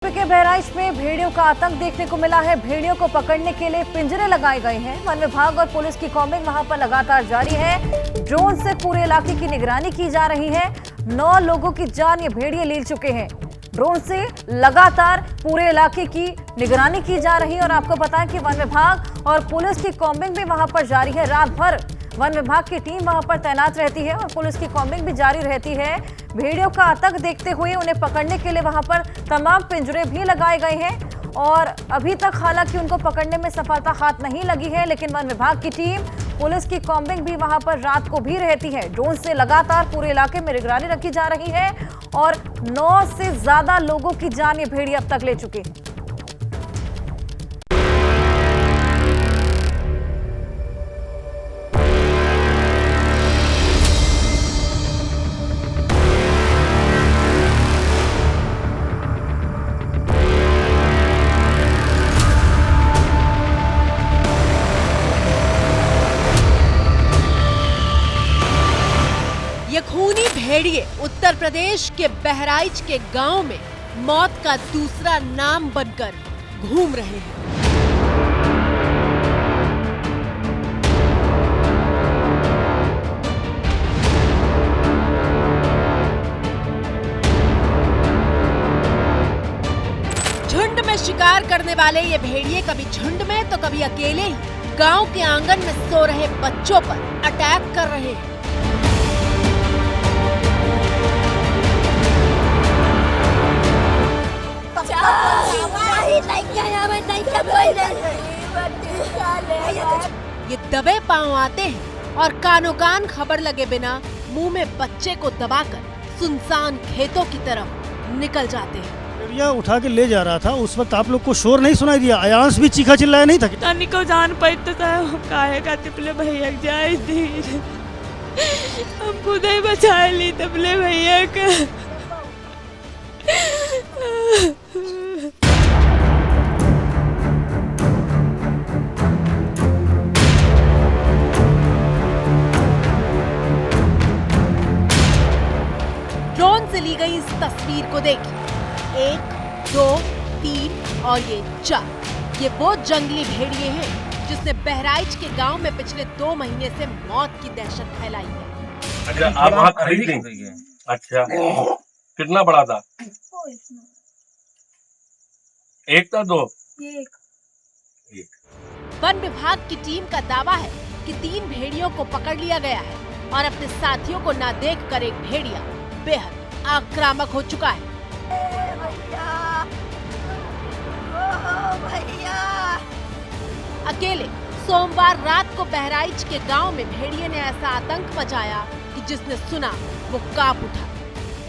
के बहराइच में भेड़ियों का आतंक देखने को मिला है। भेड़ियों को पकड़ने के लिए पिंजरे लगाए गए हैं। वन विभाग और पुलिस की कॉम्बिंग वहां पर लगातार जारी है। ड्रोन से पूरे इलाके की निगरानी की जा रही है। 9 लोगों की जान ये भेड़िए ले चुके हैं। ड्रोन से लगातार पूरे इलाके की निगरानी की जा रही है और आपको पता है कि वन विभाग और पुलिस की कॉम्बिंग भी वहां पर जारी है। रात भर वन विभाग की टीम वहां पर तैनात रहती है और पुलिस की कॉम्बिंग भी जारी रहती है। भेड़ियों का आतंक देखते हुए उन्हें पकड़ने के लिए वहां पर तमाम पिंजरे भी लगाए गए हैं और अभी तक हालांकि उनको पकड़ने में सफलता हाथ नहीं लगी है, लेकिन वन विभाग की टीम, पुलिस की कॉम्बिंग भी वहां पर रात को भी रहती है। ड्रोन से लगातार पूरे इलाके में निगरानी रखी जा रही है और 9 से ज्यादा लोगों की जान ये भेड़िए अब तक ले चुके हैं। ये खूनी भेड़िए उत्तर प्रदेश के बहराइच के गांव में मौत का दूसरा नाम बनकर घूम रहे हैं। झुंड में शिकार करने वाले ये भेड़िए कभी झुंड में तो कभी अकेले ही गांव के आंगन में सो रहे बच्चों पर अटैक कर रहे हैं। ये दबे पांव आते हैं और कानों कान खबर लगे बिना मुंह में बच्चे को दबाकर सुनसान खेतों की तरफ निकल जाते हैं। भेड़िया उठा के ले जा रहा था, उस वक्त आप लोग को शोर नहीं सुनाई दिया? अयांश भी चीखा चिल्लाया नहीं था? तनी को जान पाई तो काहे का तिपले भैया जाए दी, हम खुद ही बचा ली तिपले भैया का। ड्रोन से ली गई इस तस्वीर को देखिए। 1, 2, 3 और ये 4। ये वो जंगली भेड़िए हैं जिसने बहराइच के गांव में पिछले 2 महीने से मौत की दहशत फैलाई है। अच्छा, आप वहाँ खरीदी? अच्छा, कितना बड़ा था? एक था, 2? एक। वन विभाग की टीम का दावा है कि 3 भेड़ियों को पकड़ लिया गया है और अपने साथियों को ना देखकर एक भेड़िया बेहद आक्रामक हो चुका है। अकेले सोमवार रात को बहराइच के गांव में भेड़िए ने ऐसा आतंक मचाया कि जिसने सुना वो कांप उठा।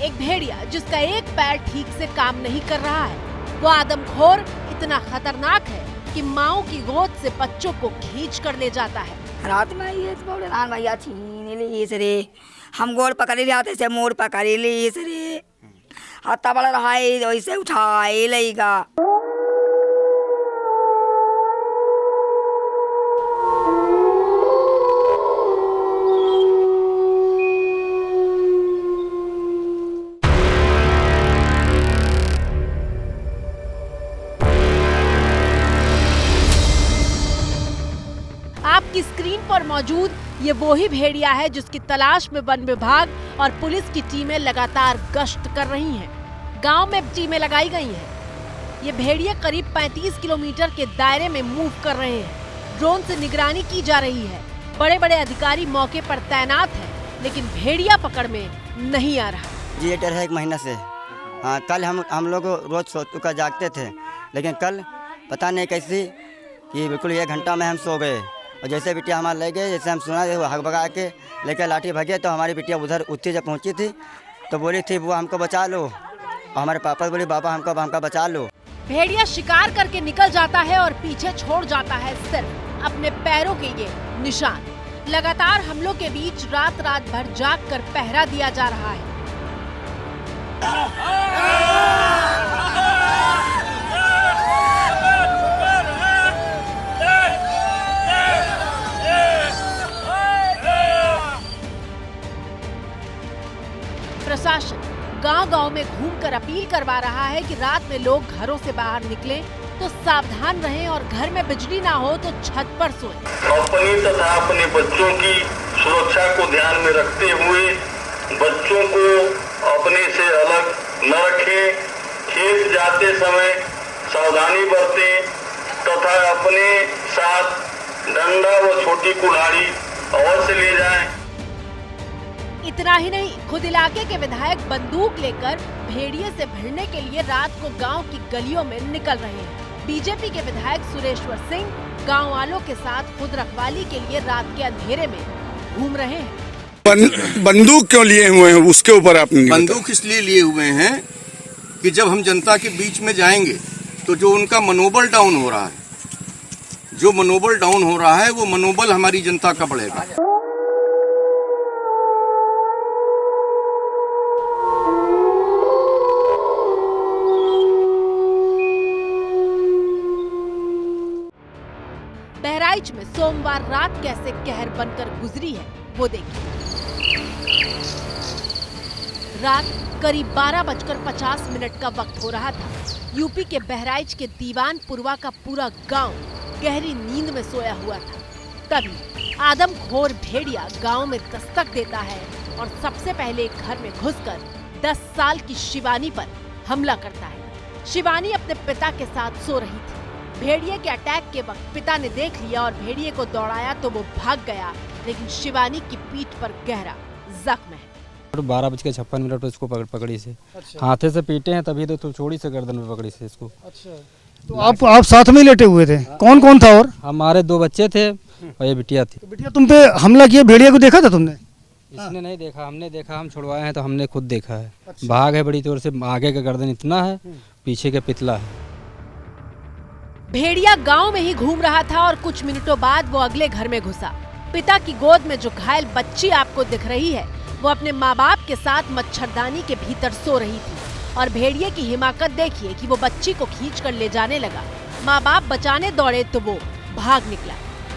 एक भेड़िया जिसका एक पैर ठीक से काम नहीं कर रहा है, वो आदमखोर इतना खतरनाक है कि माओ की गोद से बच्चों को खींच कर ले जाता है। रात में ये बोले नान भैया छीन ली रे, हम गोड़ पकड़ जाते से मोड़ पकड़ ली रे, हत्ता बड़ा रहा है वैसे उठाए लेगा। आपकी स्क्रीन पर मौजूद ये वो ही भेड़िया है जिसकी तलाश में वन विभाग और पुलिस की टीमें लगातार गश्त कर रही हैं। गांव में टीमें लगाई गई हैं। ये भेड़िए करीब 35 किलोमीटर के दायरे में मूव कर रहे हैं। ड्रोन से निगरानी की जा रही है। बड़े बड़े अधिकारी मौके पर तैनात हैं, लेकिन भेड़िया पकड़ में नहीं आ रहा। जी डर है 1 महीना से। हाँ, कल हम लोग रोज सोच कर जागते थे, लेकिन कल पता नहीं कैसी कि बिल्कुल 1 घंटा में हम सो गए और जैसे बिटिया हमारे ले गए, जैसे हम सुना हक भगा के लेकर लाठी भगे तो हमारी बिटिया उधर उत्ती जब पहुंची थी तो बोली थी वो हमको बचा लो, और हमारे पापा बोले बाबा हमको बचा लो। भेड़िया शिकार करके निकल जाता है और पीछे छोड़ जाता है सिर्फ अपने पैरों के ये निशान। लगातार हमलों के बीच रात भर जाग कर पहरा दिया जा रहा है। प्रशासन गांव-गांव में घूमकर कर अपील करवा रहा है कि रात में लोग घरों से बाहर निकलें तो सावधान रहें और घर में बिजली ना हो तो छत पर सोएं। अपनी तथा अपने बच्चों की सुरक्षा को ध्यान में रखते हुए बच्चों को अपने से अलग न रखें। खेत जाते समय सावधानी बरतें तथा अपने साथ डंडा व छोटी कुल्हाड़ी अवश्य ले जाएं। इतना ही नहीं, खुद इलाके के विधायक बंदूक लेकर भेड़िए से भिड़ने के लिए रात को गांव की गलियों में निकल रहे हैं। बीजेपी के विधायक सुरेश्वर सिंह गांव वालों के साथ खुद रखवाली के लिए रात के अंधेरे में घूम रहे हैं। बंदूक क्यों लिए हुए हैं, उसके ऊपर आपने? बंदूक इसलिए लिए हुए हैं कि जब हम जनता के बीच में जाएंगे तो जो उनका मनोबल डाउन हो रहा है, वो मनोबल हमारी जनता का बढ़ेगा। बहराइच में सोमवार रात कैसे कहर बनकर गुजरी है वो देखिए। रात करीब 12:50 का वक्त हो रहा था। यूपी के बहराइच के दीवानपुरवा का पूरा गांव गहरी नींद में सोया हुआ था। तभी आदमखोर भेड़िया गांव में दस्तक देता है और सबसे पहले एक घर में घुसकर 10 साल की शिवानी पर हमला करता है। शिवानी अपने पिता के साथ सो रही थी। भेड़िए के अटैक के वक्त पिता ने देख लिया और भेड़िए को दौड़ाया तो वो भाग गया, लेकिन शिवानी की पीठ पर गहरा जख्म है। 12:56 इसको पकड़ी से। अच्छा। हाथे से पीटे हैं तभी तो चोरी से गर्दन में पकड़ी से इसको। अच्छा। तो आप साथ में लेटे हुए थे? कौन कौन था? और हमारे 2 बच्चे थे और ये बिटिया थी। तो बिटिया तुम पे हमला किया, भेड़िया को देखा था तुमने? इसने नहीं देखा, हमने देखा, हम छुड़वाए हैं तो हमने खुद देखा है। अच्छा। भाग है बड़ी जोर से, आगे का गर्दन इतना है, पीछे का पितला है। भेड़िया गांव में ही घूम रहा था और कुछ मिनटों बाद वो अगले घर में घुसा। पिता की गोद में जो घायल बच्ची आपको दिख रही है वो अपने माँ बाप के साथ मच्छरदानी के भीतर सो रही थी और भेड़िए की हिमाकत देखिए कि वो बच्ची को खींचकर ले जाने लगा। माँ बाप बचाने दौड़े तो वो भाग निकला।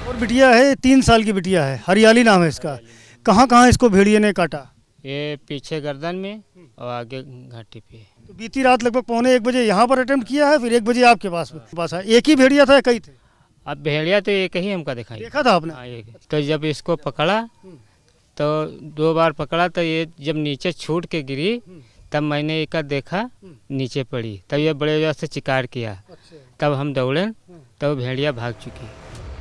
और बिटिया है, 3 साल की बिटिया है, हरियाली नाम है इसका। कहाँ इसको भेड़िए ने काटा? ये पीछे गर्दन में और आगे घाटी पे। तो बीती रात लगभग 1:45 बजे यहाँ पर अटेम्प्ट किया है, फिर 1 बजे आपके पास आया। एक ही भेड़िया था या कई थे? अब भेड़िया तो एक ही हमका दिखाई। देखा था आपने? तो जब इसको पकड़ा तो 2 बार पकड़ा तो ये जब नीचे छूट के गिरी तब मैंने एक देखा नीचे पड़ी, तब ये बड़े जोर से चिकार किया। तब हम दौड़े तब भेड़िया भाग चुकी।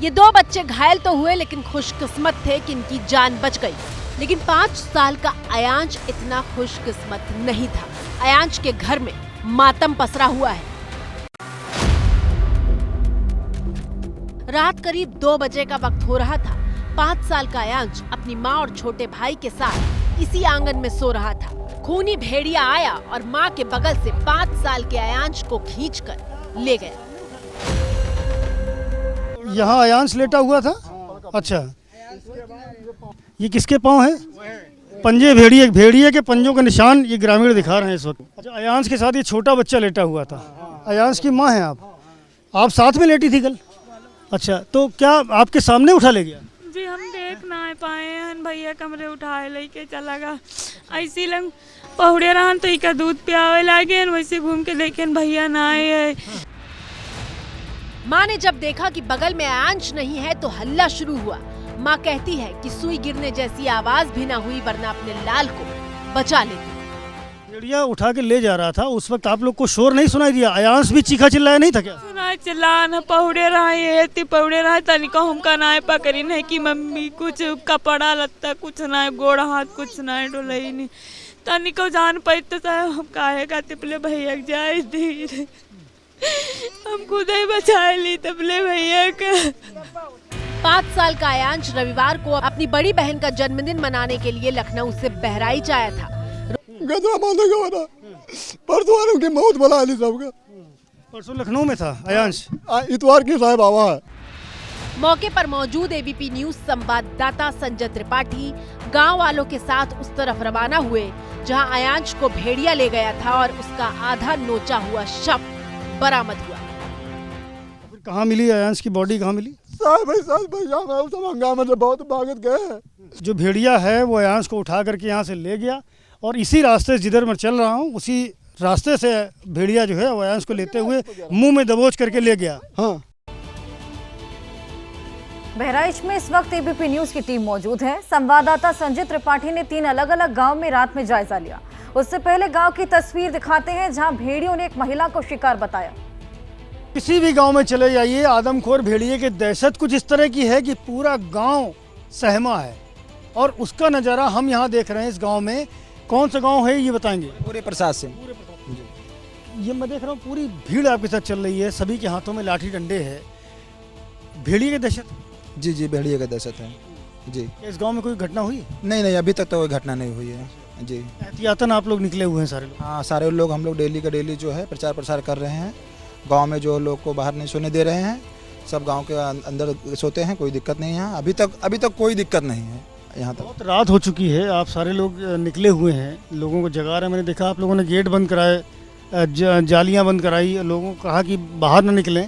ये 2 बच्चे घायल तो हुए लेकिन खुशकिस्मत थे कि इनकी जान बच गई। लेकिन 5 साल का अयांश इतना खुशकिस्मत नहीं था। अयांश के घर में मातम पसरा हुआ है। रात करीब 2 बजे का वक्त हो रहा था। 5 साल का अयांश अपनी माँ और छोटे भाई के साथ इसी आंगन में सो रहा था। खूनी भेड़िया आया और माँ के बगल से 5 साल के अयांश को खींचकर ले गया। यहाँ अयांश लेटा हुआ था? अच्छा, ये किसके पाँव है? पंजे, भेड़िए के पंजों के निशान ये ग्रामीण दिखा रहे हैं इस वक्त। अच्छा, अयांश के साथ ये छोटा बच्चा लेटा हुआ था। अयांश की माँ है आप साथ में लेटी थी कल? अच्छा, तो क्या आपके सामने उठा ले गया? जी हम देख ना पाए हैं, भैया कमरे उठाए लेके चला गया। ऐसी लंग पहुड़े रहन तो इका दूध पियावे लागे, वैसे घूम के देखे भैया ना आए। माँ ने जब देखा कि बगल में अयांश नहीं है तो हल्ला शुरू हुआ। माँ कहती है कि सुई गिरने जैसी आवाज भी ना हुई वरना अपने लाल को बचा लेती। भेड़िया उठा के ले जा रहा था, उस वक्त आप लोग को शोर नहीं सुनाई दिया? अयांश भी चीखा चिल्लाया नहीं था क्या? सुनाई चिल्ला न पहुड़े रहा तनिको हमका ना पकड़ी नहीं कि मम्मी कुछ कपड़ा लत्ता कुछ ना, गोड़ हाथ कुछ ना डोलई नहीं तनिको जान पाई तो हम काहे का तिपले भैया जाए धीरे हम खुद ही बचा ली तबले भैया का। 5 साल का अयांश रविवार को अपनी बड़ी बहन का जन्मदिन मनाने के लिए लखनऊ से बहराइच आया था। परसों लखनऊ में था अयांश, इतवार की साहब आवा है। मौके पर मौजूद एबीपी न्यूज संवाददाता संजय त्रिपाठी गांव वालों के साथ उस तरफ रवाना हुए जहां अयांश को भेड़िया ले गया था और उसका आधा नोचा हुआ शव बरामद हुआ। फिर कहाँ मिली अयांश की बॉडी? कहाँ मिली? हंगामे से बहुत भागत गए। जो भेड़िया है वो अयांश को उठा करके यहाँ से ले गया और इसी रास्ते जिधर मैं चल रहा हूँ उसी रास्ते से भेड़िया जो है वो अयांश को लेते हुए मुंह में दबोच करके ले गया। हाँ। बहराइच में इस वक्त एबीपी न्यूज की टीम मौजूद है। संवाददाता संजय त्रिपाठी ने 3 अलग-अलग गांव में रात में जायजा लिया। उससे पहले गांव की तस्वीर दिखाते हैं जहां भेड़ियों ने एक महिला को शिकार बताया। किसी भी गांव में चले जाइए, आदमखोर भेड़िए की दहशत कुछ इस तरह की है कि पूरा गांव सहमा है और उसका नज़ारा हम यहाँ देख रहे हैं। इस गांव में कौन सा गांव है ये बताएंगे? पूरे प्रसाद से। ये मैं देख रहा हूँ पूरी भीड़ आपके साथ चल रही है, सभी के हाथों में लाठी डंडे है। भेड़िए की दहशत? जी जी, भेड़िए की दहशत है जी। इस गांव में कोई घटना हुई? नहीं, अभी तक तो कोई घटना नहीं हुई है जी। एहतियातन आप लोग निकले हुए हैं सारे लोग? हाँ, सारे लोग हम लोग डेली का डेली जो है प्रचार प्रसार कर रहे हैं। गांव में जो लोग को बाहर नहीं सोने दे रहे हैं, सब गांव के अंदर सोते हैं, कोई दिक्कत नहीं है। अभी तक कोई दिक्कत नहीं है यहाँ तक। बहुत रात हो चुकी है, आप सारे लोग निकले हुए हैं, लोगों को जगा रहे हैं। मैंने देखा आप लोगों ने गेट बंद कराए, जालियाँ बंद कराई, लोगों को कहा कि बाहर न निकलें।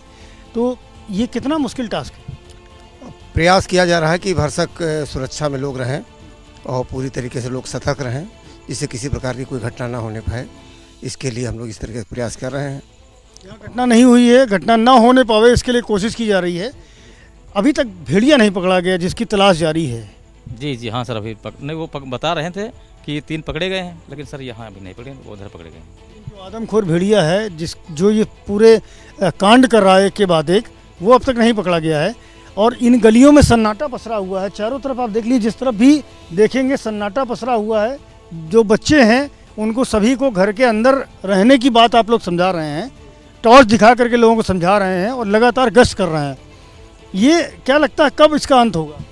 तो ये कितना मुश्किल टास्क है? प्रयास किया जा रहा है कि भरसक सुरक्षा में लोग रहें और पूरी तरीके से लोग सतर्क रहें, जिससे किसी प्रकार की कोई घटना ना होने पाए। इसके लिए हम लोग इस तरीके से प्रयास कर रहे हैं। यहाँ घटना नहीं हुई है, घटना ना होने पावे इसके लिए कोशिश की जा रही है। अभी तक भेड़िया नहीं पकड़ा गया जिसकी तलाश जारी है। जी हाँ सर, अभी नहीं वो बता रहे थे कि 3 पकड़े गए हैं, लेकिन सर यहाँ अभी नहीं पकड़े, वो उधर पकड़े गए हैं। जो आदमखोर भेड़िया है जो ये पूरे कांड कर रहा है के बाद एक, वो अब तक नहीं पकड़ा गया है। और इन गलियों में सन्नाटा पसरा हुआ है, चारों तरफ आप देख लीजिए, जिस तरफ भी देखेंगे सन्नाटा पसरा हुआ है। जो बच्चे हैं उनको सभी को घर के अंदर रहने की बात आप लोग समझा रहे हैं, टॉर्च दिखा करके लोगों को समझा रहे हैं और लगातार गश्त कर रहे हैं। ये क्या लगता है कब इसका अंत होगा?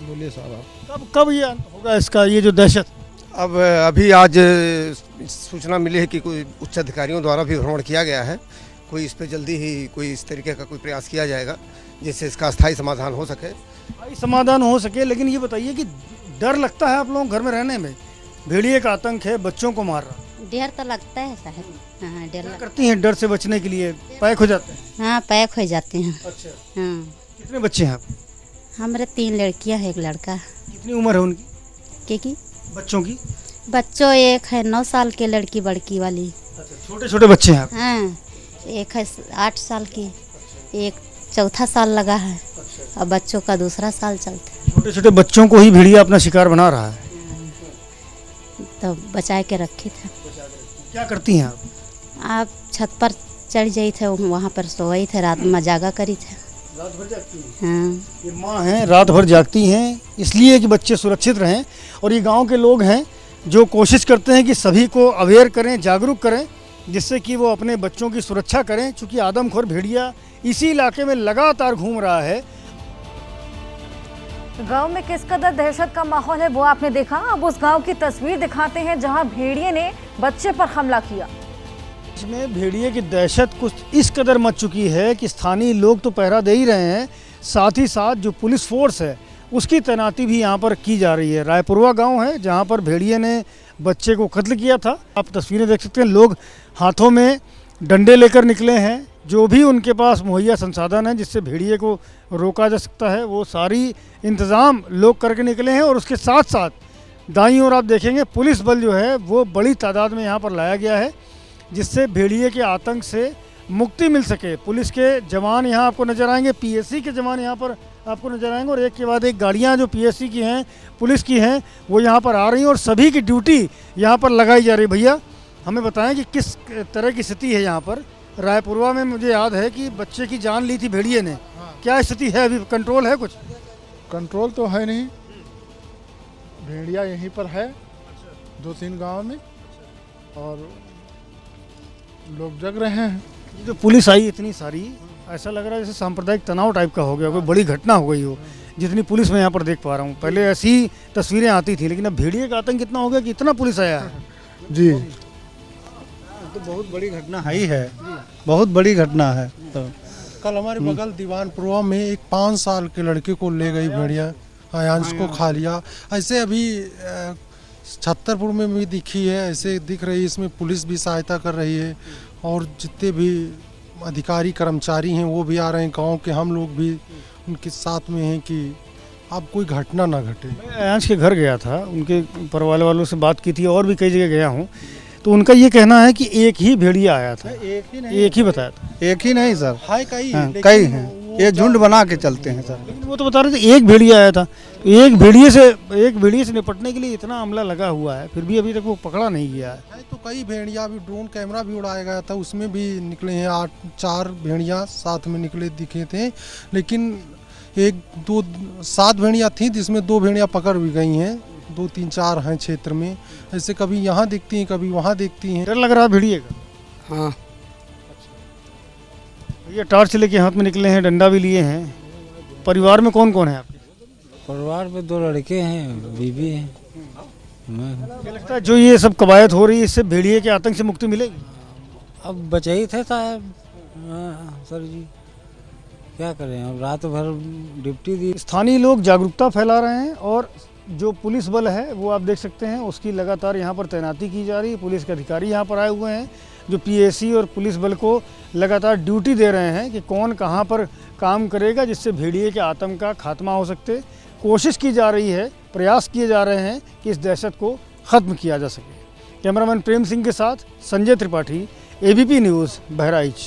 बोलिए साहब, कब ये अंत होगा इसका, ये जो दहशत? अब अभी आज सूचना मिली है कि कोई उच्च अधिकारियों द्वारा भी भ्रमण किया गया है। कोई इस पर जल्दी ही कोई इस तरीके का कोई प्रयास किया जाएगा जिससे इसका स्थायी समाधान हो सके। स्थायी समाधान हो सके, लेकिन ये बताइए कि डर लगता है आप लोगों घर में रहने में? भेड़िए का आतंक है, बच्चों को मार रहा। डर तो लगता है साहब। हाँ, डर करती हैं डर से बचने के लिए? पैक हो जाते हैं? हाँ, पैक हो जाते हैं। अच्छा। हाँ। कितने बच्चे हैं आप? हमारे 3 लड़कियां हैं, 1 लड़का। कितनी उम्र है उनकी? की बच्चों की? बच्चों एक है 9 साल की लड़की, बड़की वाली। अच्छा, छोटे छोटे बच्चे हैं आप? हाँ, एक है 8 साल की, एक 4था साल लगा है और बच्चों का 2रा साल चलता है। छोटे छोटे बच्चों को ही भेड़िया अपना शिकार बना रहा है। तो बचा के रखे थे। क्या करती हैं आप? आप छत पर चढ़ जाई थे, वहाँ पर सोई थे, रात में जागा करी थे। रात भर जागती हैं? हाँ। ये माँ हैं, रात भर जागती हैं इसलिए कि बच्चे सुरक्षित रहें। और ये गांव के लोग हैं जो कोशिश करते हैं कि सभी को अवेयर करें, जागरूक करें, जिससे कि वो अपने बच्चों की सुरक्षा करें। चूँकि आदमखोर भेड़िया इसी इलाके में लगातार घूम रहा है। गांव में किस कदर दहशत का माहौल है वो आपने देखा। अब उस गांव की तस्वीर दिखाते हैं जहां भेड़िए ने बच्चे पर हमला किया। इसमें भेड़िए की दहशत कुछ इस कदर मच चुकी है कि स्थानीय लोग तो पहरा दे ही रहे हैं, साथ ही साथ जो पुलिस फोर्स है उसकी तैनाती भी यहाँ पर की जा रही है। रायपुरवा गांव है जहाँ पर भेड़िए ने बच्चे को कत्ल किया था। आप तस्वीरें देख सकते हैं, लोग हाथों में डंडे लेकर निकले हैं। जो भी उनके पास मुहैया संसाधन है जिससे भेड़िए को रोका जा सकता है, वो सारी इंतज़ाम लोग करके निकले हैं। और उसके साथ साथ दाईं ओर आप देखेंगे पुलिस बल जो है वो बड़ी तादाद में यहाँ पर लाया गया है, जिससे भेड़िए के आतंक से मुक्ति मिल सके। पुलिस के जवान यहाँ आपको नज़र आएंगे, पीएससी के जवान यहाँ पर आपको नज़र आएंगे, और एक के बाद एक गाड़ियाँ जो पीएससी की हैं, पुलिस की हैं, वो यहाँ पर आ रही हैं और सभी की ड्यूटी यहाँ पर लगाई जा रही है। भैया हमें बताएं कि किस तरह की स्थिति है यहाँ पर? रायपुरवा में मुझे याद है कि बच्चे की जान ली थी भेड़िए ने। क्या स्थिति है अभी, कंट्रोल है कुछ? कंट्रोल तो है नहीं, भेड़िया यहीं पर है 2-3 गांव में और लोग जग रहे हैं। जो पुलिस आई इतनी सारी, ऐसा लग रहा है जैसे सांप्रदायिक तनाव टाइप का हो गया, कोई बड़ी घटना हो गई हो, जितनी पुलिस मैं यहाँ पर देख पा रहा हूँ। पहले ऐसी तस्वीरें आती थी, लेकिन अब भेड़िए का आतंक इतना हो गया कि इतना पुलिस आया है। जी, तो बहुत बड़ी घटना ही है, बहुत बड़ी घटना है। तो कल हमारे बगल दीवानपुरवा में एक 5 साल के लड़के को ले गई भेड़िया, अयांश को खा लिया। ऐसे अभी छतरपुर में भी दिखी है, ऐसे दिख रही है। इसमें पुलिस भी सहायता कर रही है और जितने भी अधिकारी कर्मचारी हैं वो भी आ रहे हैं, गांव के हम लोग भी उनके साथ में हैं कि अब कोई घटना ना घटे। मैं अयांश के घर गया था, उनके परिवार वालों से बात की थी और भी कई जगह गया हूँ, तो उनका ये कहना है कि एक ही भेड़िया आया था। एक ही नहीं, एक ही बताया था। एक ही नहीं सर, है कई कई हैं, ये झुंड बना के चलते हैं सर। लेकिन वो तो बता रहे थे एक भेड़िया आया था, तो एक भेड़िए से निपटने के लिए इतना अमला लगा हुआ है, फिर भी अभी तक वो पकड़ा नहीं गया है। तो कई भेड़िया अभी ड्रोन कैमरा भी उड़ाया गया था, उसमें भी निकले हैं 4 भेड़िया साथ में निकले दिखे थे, लेकिन 7 भेड़िया थी जिसमें 2 भेड़िया पकड़ भी गई हैं, 2 3 4 हैं क्षेत्र में। ऐसे कभी यहाँ दिखती हैं कभी वहाँ दिखती हैं। डर लग रहा है भेड़िए का? हाँ। ये टॉर्च लेके हाथ में निकले हैं, डंडा भी लिए हैं। परिवार में कौन कौन है आपके? परिवार में 2 लड़के हैं, बीवी है। क्या लगता है जो ये सब कवायद हो रही है, इससे भेड़िए के आतंक से मुक्ति मिलेगी? अब बचे ही थे साहब। सर जी क्या करें, अब रात भर ड्यूटी दी। स्थानीय लोग जागरूकता फैला रहे हैं और जो पुलिस बल है वो आप देख सकते हैं, उसकी लगातार यहाँ पर तैनाती की जा रही है। पुलिस के अधिकारी यहाँ पर आए हुए हैं जो पीएसी और पुलिस बल को लगातार ड्यूटी दे रहे हैं कि कौन कहाँ पर काम करेगा जिससे भेड़िए के आतंक का खात्मा हो सकते। कोशिश की जा रही है, प्रयास किए जा रहे हैं कि इस दहशत को ख़त्म किया जा सके। कैमरामैन प्रेम सिंह के साथ संजय त्रिपाठी, एबीपी न्यूज़, बहराइच।